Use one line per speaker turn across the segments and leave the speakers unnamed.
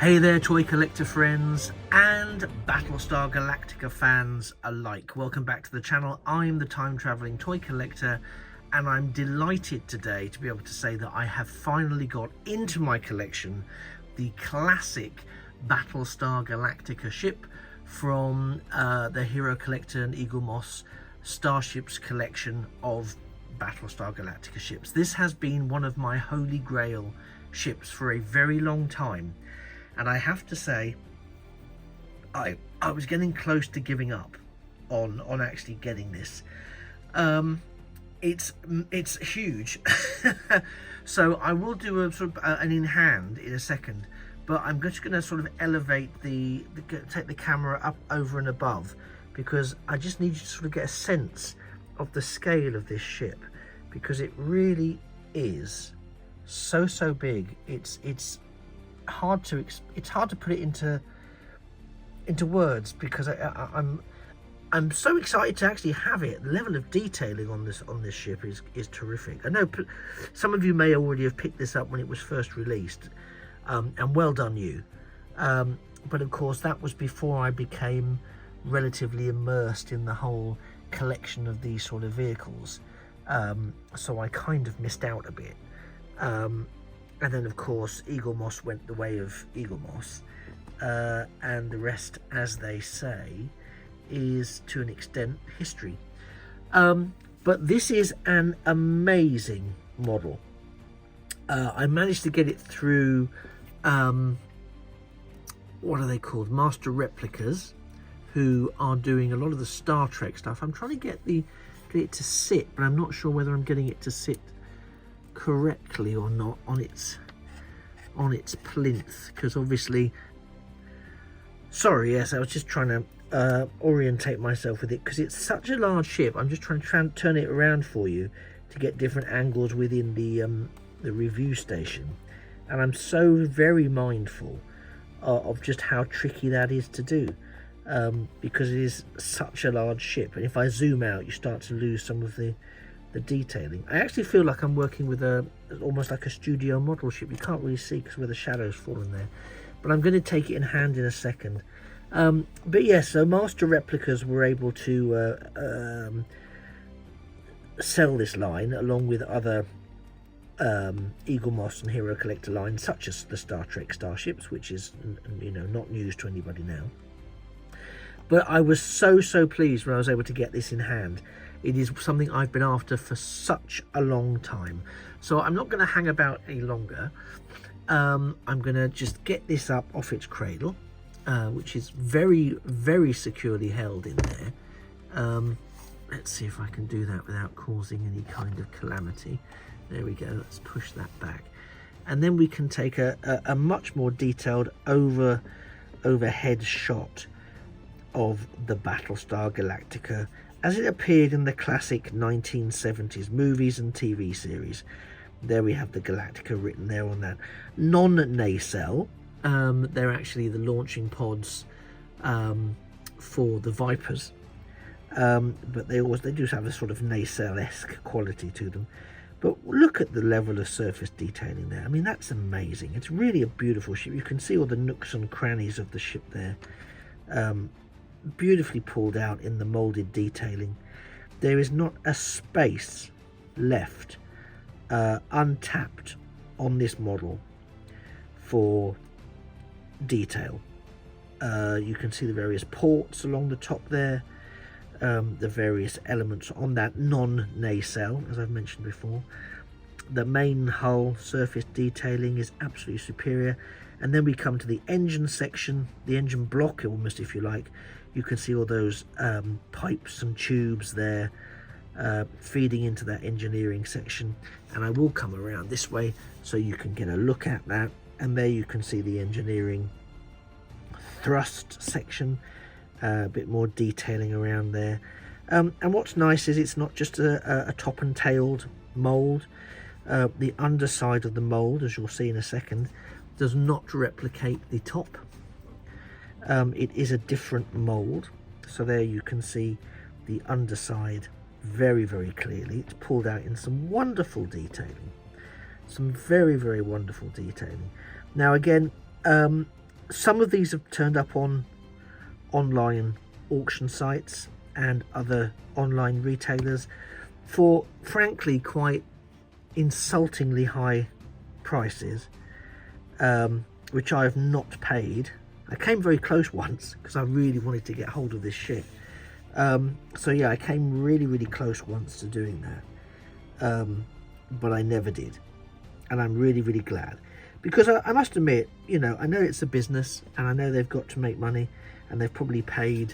Hey there, toy collector friends and Battlestar Galactica fans alike. Welcome back to the channel. I'm the time-traveling toy collector, and I'm delighted today to be able to say that I have finally got into my collection the classic Battlestar Galactica ship from the Hero Collector and Eaglemoss Starships collection of Battlestar Galactica ships. This has been one of my holy grail ships for a very long time. And I have to say, I was getting close to giving up on actually getting this. It's huge, so I will do a sort of an in hand in a second. But I'm just going to sort of elevate take the camera up over and above, because I just need you to sort of get a sense of the scale of this ship, because it really is so big. It's hard to put it into words, because I'm so excited to actually have it. The level of detailing on this ship is terrific. I know some of you may already have picked this up when it was first released, and well done you. But of course that was before I became relatively immersed in the whole collection of these sort of vehicles, so I kind of missed out a bit. And then, of course, Eaglemoss went the way of Eaglemoss, and the rest, as they say, is to an extent history. But this is an amazing model. I managed to get it through, what are they called? Master Replicas, who are doing a lot of the Star Trek stuff. I'm trying to get it to sit, but I'm not sure whether I'm getting it to sit correctly or not on its plinth, because obviously, sorry, yes, I was just trying to orientate myself with it, because it's such a large ship. I'm just trying to turn it around for you to get different angles within the review station, and I'm so very mindful of just how tricky that is to do, because it is such a large ship, and if I zoom out you start to lose some of the detailing. I actually feel like I'm working with almost like a studio model ship. You can't really see because where the shadows fall in there, but I'm going to take it in hand in a second. But yes, so Master Replicas were able to sell this line along with other Eaglemoss and Hero Collector lines, such as the Star Trek starships, which is, you know, not news to anybody now. But I was so pleased when I was able to get this in hand. It is something I've been after for such a long time. So I'm not going to hang about any longer. I'm going to just get this up off its cradle, which is very securely held in there. Let's see if I can do that without causing any kind of calamity. There we go. Let's push that back. And then we can take a much more detailed overhead shot of the Battlestar Galactica as it appeared in the classic 1970s movies and TV series. There we have the Galactica written there on that non-nacelle. They're actually the launching pods for the Vipers, but they do have a sort of nacelle-esque quality to them. But look at the level of surface detailing there. I mean, that's amazing. It's really a beautiful ship. You can see all the nooks and crannies of the ship there. Beautifully pulled out in the molded detailing. There is not a space left untapped on this model for detail. You can see the various ports along the top there, the various elements on that non-nacelle, as I've mentioned before. The main hull surface detailing is absolutely superior. And then we come to the engine section, the engine block almost, if you like. You can see all those pipes and tubes there feeding into that engineering section. And I will come around this way so you can get a look at that. And there you can see the engineering thrust section, a bit more detailing around there. And what's nice is it's not just a top and tailed mold. The underside of the mold, as you'll see in a second, does not replicate the top. It is a different mold, so there you can see the underside very clearly. It's pulled out in some wonderful detailing, some very wonderful detailing. Now again, Some of these have turned up on online auction sites and other online retailers for frankly quite insultingly high prices, which I have not paid. I came very close once because I really wanted to get hold of this ship. So yeah, I came really close once to doing that, but I never did, and I'm really glad, because I must admit, you know, I know it's a business and I know they've got to make money, and they've probably paid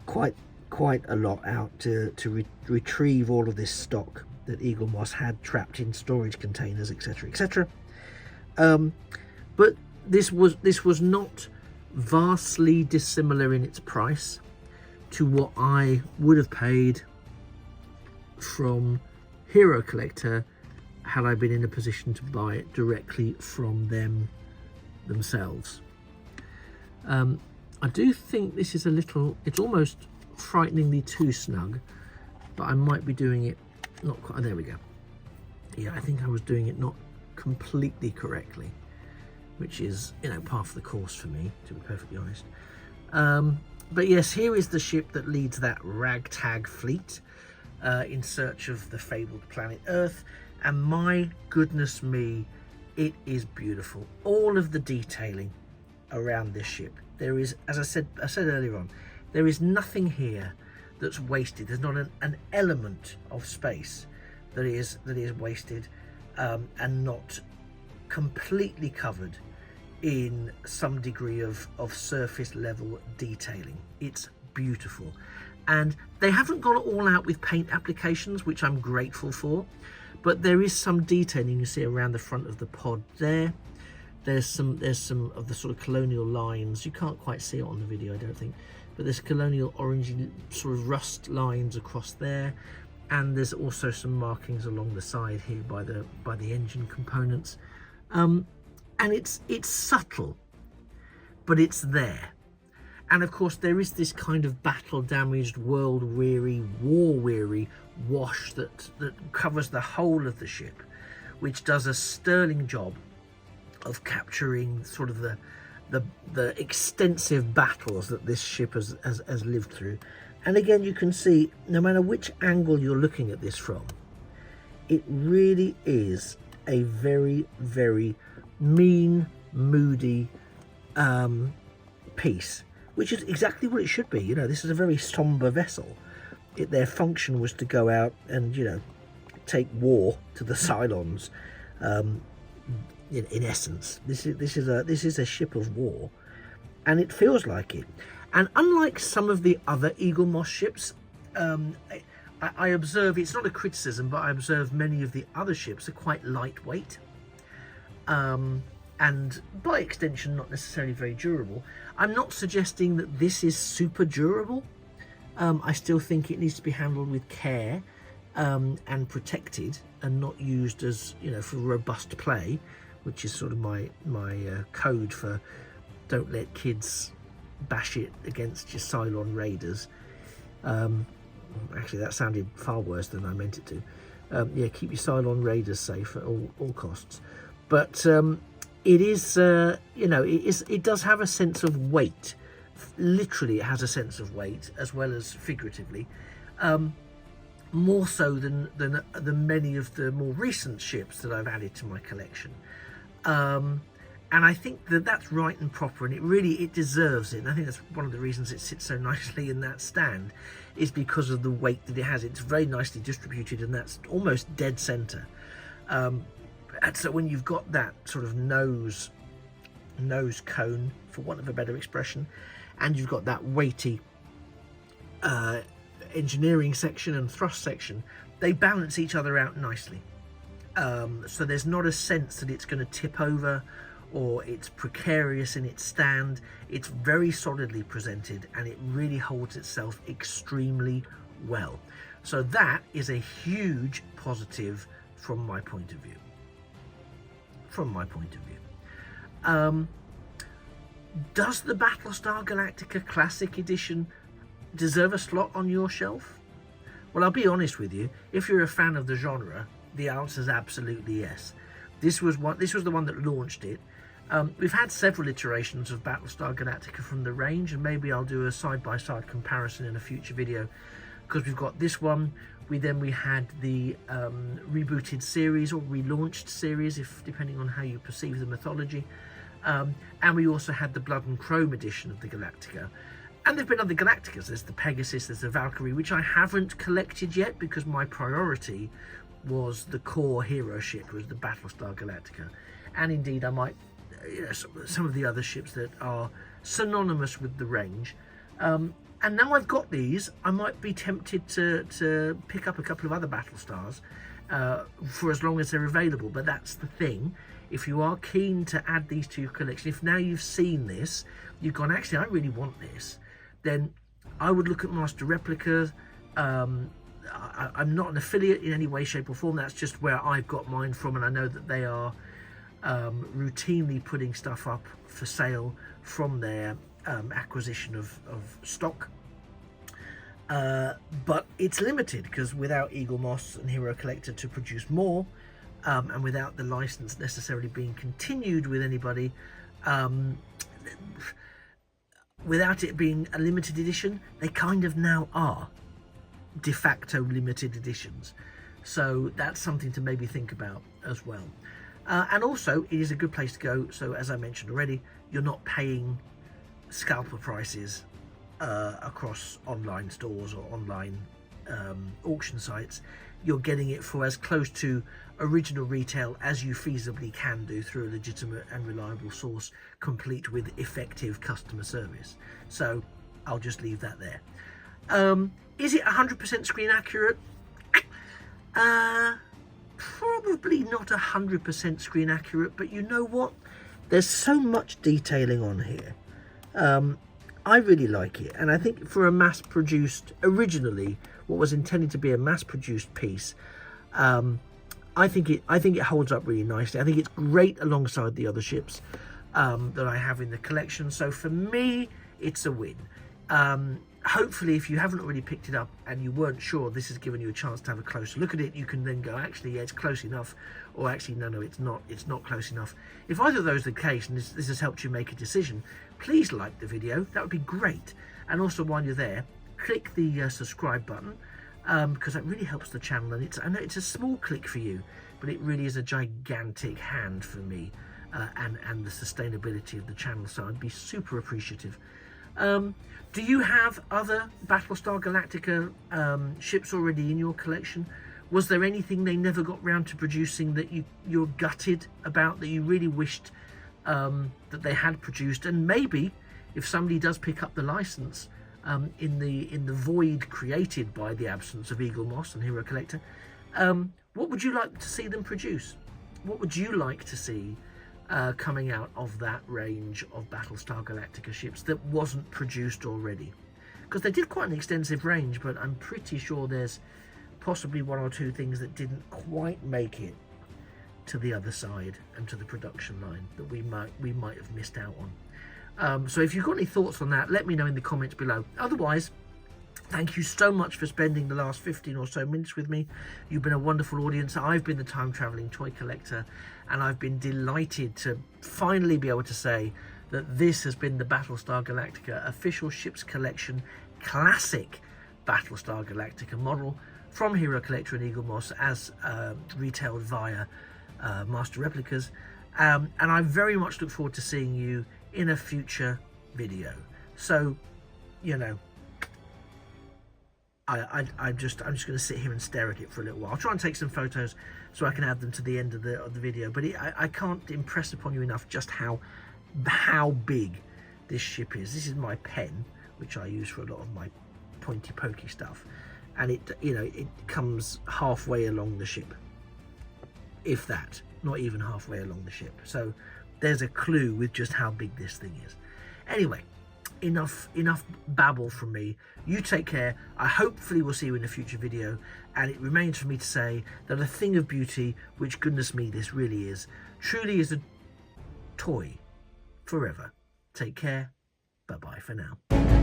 quite a lot out to retrieve all of this stock that Eaglemoss had trapped in storage containers, etc. But this was not vastly dissimilar in its price to what I would have paid from Hero Collector had I been in a position to buy it directly from them themselves. I do think this is it's almost frighteningly too snug, but I might be doing it not quite. There we go. Yeah, I think I was doing it not completely correctly, which is, you know, par for the course for me, to be perfectly honest. But yes, here is the ship that leads that ragtag fleet in search of the fabled planet Earth, and my goodness me, it is beautiful. All of the detailing around this ship, there is, as I said earlier on, there is nothing here that's wasted. There's not an element of space that is wasted and not completely covered in some degree of surface level detailing. It's beautiful, and they haven't gone all out with paint applications, which I'm grateful for, but there is some detailing you see around the front of the pod there. There's some of the sort of colonial lines. You can't quite see it on the video, I don't think, but there's colonial orangey sort of rust lines across there, and there's also some markings along the side here by the engine components, and it's subtle, but it's there. And of course there is this kind of battle damaged, world weary, war weary wash that covers the whole of the ship, which does a sterling job of capturing sort of the extensive battles that this ship has lived through. And again, you can see, no matter which angle you're looking at this from, it really is a very mean, moody piece, which is exactly what it should be. You know, this is a very somber vessel. Their function was to go out and, you know, take war to the Cylons. In essence, this is a ship of war, and it feels like it. And unlike some of the other Eaglemoss ships, I observe, it's not a criticism, but I observe many of the other ships are quite lightweight, and by extension not necessarily very durable. I'm not suggesting that this is super durable. I still think it needs to be handled with care and protected, and not used as, you know, for robust play, which is sort of my code for don't let kids bash it against your Cylon raiders. Actually, that sounded far worse than I meant it to. Yeah, keep your Cylon raiders safe at all costs. But it is, you know, it does have a sense of weight. Literally, it has a sense of weight as well as figuratively. More so than many of the more recent ships that I've added to my collection. And I think that's right and proper, and it deserves it. And I think that's one of the reasons it sits so nicely in that stand, is because of the weight that it has. It's very nicely distributed, and that's almost dead center. And so when you've got that sort of nose cone, for want of a better expression, and you've got that weighty engineering section and thrust section, they balance each other out nicely. So there's not a sense that it's going to tip over or it's precarious in its stand. It's very solidly presented, and it really holds itself extremely well. So that is a huge positive from my point of view. Does the Battlestar Galactica Classic Edition deserve a slot on your shelf? Well, I'll be honest with you. If you're a fan of the genre, the answer is absolutely yes. This was the one that launched it. We've had several iterations of Battlestar Galactica from the range, and maybe I'll do a side-by-side comparison in a future video, because we've got this one. We had the rebooted series or relaunched series, if depending on how you perceive the mythology, and we also had the Blood and Chrome edition of the Galactica. And there've been other Galacticas. There's the Pegasus, there's the Valkyrie, which I haven't collected yet because my priority was the core hero ship, was the Battlestar Galactica. And indeed I might, some of the other ships that are synonymous with the range. And now I've got these, I might be tempted to pick up a couple of other Battlestars for as long as they're available. But that's the thing. If you are keen to add these to your collection, if now you've seen this, you've gone, actually, I really want this, then I would look at Master Replicas. I'm not an affiliate in any way, shape or form. That's just where I've got mine from, and I know that they are routinely putting stuff up for sale from their acquisition of stock. But it's limited, because without Eaglemoss and Hero Collector to produce more, and without the license necessarily being continued with anybody, without it being a limited edition, they kind of now are de facto limited editions. So that's something to maybe think about as well. And also, it is a good place to go. So as I mentioned already, you're not paying scalper prices across online stores or online auction sites. You're getting it for as close to original retail as you feasibly can do through a legitimate and reliable source, complete with effective customer service. So I'll just leave that there. Is it 100% screen accurate? Probably not 100% screen accurate, but you know what? There's so much detailing on here. I really like it, and I think for a mass-produced, originally what was intended to be a mass-produced piece, I think it holds up really nicely. I think it's great alongside the other ships that I have in the collection. So for me, it's a win. Hopefully, if you haven't already picked it up and you weren't sure, this has given you a chance to have a closer look at it. You can then go, actually, yeah, it's close enough, or actually, no, it's not close enough. If either of those are the case, and this has helped you make a decision, please like the video. That would be great. And also, while you're there, click the subscribe button, because that really helps the channel. And I know it's a small click for you, but it really is a gigantic hand for me and the sustainability of the channel. So I'd be super appreciative. Do you have other Battlestar Galactica ships already in your collection? Was there anything they never got round to producing that you're gutted about, that you really wished that they had produced? And maybe if somebody does pick up the license in the void created by the absence of Eaglemoss and Hero Collector, what would you like to see them produce? What would you like to see coming out of that range of Battlestar Galactica ships that wasn't produced already? Because they did quite an extensive range, but I'm pretty sure there's possibly one or two things that didn't quite make it to the other side and to the production line that we might have missed out on. So if you've got any thoughts on that, let me know in the comments below. Otherwise, thank you so much for spending the last 15 or so minutes with me. You've been a wonderful audience. I've been the time-traveling toy collector, and I've been delighted to finally be able to say that this has been the Battlestar Galactica official ships collection classic Battlestar Galactica model from Hero Collector and Eaglemoss, as retailed via Master Replicas. And I very much look forward to seeing you in a future video. So, you know, I'm just going to sit here and stare at it for a little while. I'll try and take some photos so I can add them to the end of the video. But I can't impress upon you enough just how big this ship is. This is my pen, which I use for a lot of my pointy pokey stuff, and it comes halfway along the ship, if that, not even halfway along the ship. So there's a clue with just how big this thing is. Anyway, enough babble from me. You take care. I hopefully will see you in a future video, and it remains for me to say that a thing of beauty, which goodness me this really is, truly is a toy forever. Take care. Bye bye for now.